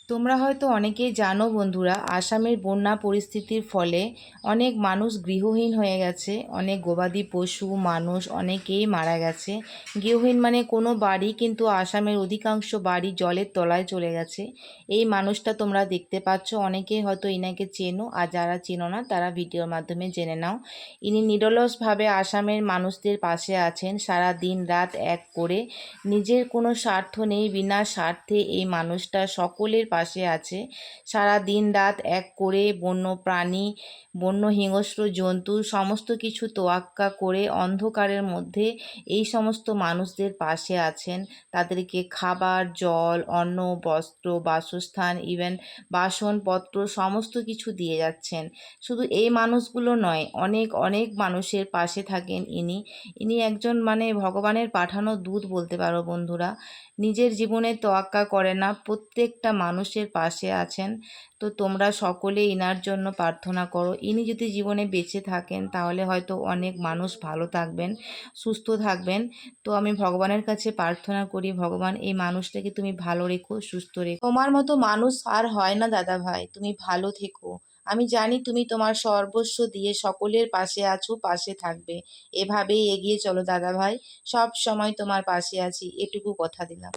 তোমরা হয়তো অনেকেই জানো বন্ধুরা, আসামের বন্যা পরিস্থিতির ফলে অনেক মানুষ গৃহহীন হয়ে গেছে। অনেক গবাদি পশু, মানুষ অনেকেই মারা গেছে। গৃহহীন মানে কোনো বাড়ি, কিন্তু আসামের অধিকাংশ বাড়ি জলের তলায় চলে গেছে। এই মানুষটা তোমরা দেখতে পাচ্ছ, অনেকেই হয়তো ইনাকে চেনো, আর যারা চেনো না তারা ভিডিওর মাধ্যমে জেনে নাও। ইনি নিরলসভাবে আসামের মানুষদের পাশে আছেন, সারা দিন রাত এক করে। নিজের কোনো স্বার্থ নেই, বিনা স্বার্থে এই মানুষটা সকলের পাশে আছে। সারা দিন রাত এক করে বন্য প্রাণী, বন্য হিংস্র জন্তু সমস্ত কিছু তোয়াক্কা করে অন্ধকারের মধ্যে এই সমস্ত মানুষদের পাশে আছেন। তাদেরকে খাবার, জল, অন্ন, বস্ত্র, বাসস্থান, ইভেন বাসনপত্র সমস্ত কিছু দিয়ে যাচ্ছেন। শুধু এই মানুষগুলো নয়, অনেক অনেক মানুষের পাশে থাকেন ইনি। ইনি একজন মানে ভগবানের পাঠানো দূত বলতে পারো বন্ধুরা। নিজের জীবনে তোয়াক্কা করে না, প্রত্যেকটা মানুষের পাশে আছেন। তো তোমরা সকলে ইনার জন্য প্রার্থনা করো। ইনি যদি জীবনে বেঁচে থাকেন তাহলে হয়তো অনেক মানুষ ভালো থাকবেন, সুস্থ থাকবেন। তো আমি ভগবানের কাছে প্রার্থনা করি, ভগবান এই মানুষটাকে তুমি ভালো রেখো, সুস্থ রেখো। তোমার মতো মানুষ আর হয় না দাদা ভাই, তুমি ভালো থেকো। আমি জানি তুমি তোমার সর্বস্ব দিয়ে সকলের পাশে আছো, পাশে থাকবে। এভাবেই এগিয়ে চলো দাদা ভাই, সব সময় তোমার পাশে আছি, এটুকু কথা দিলাম।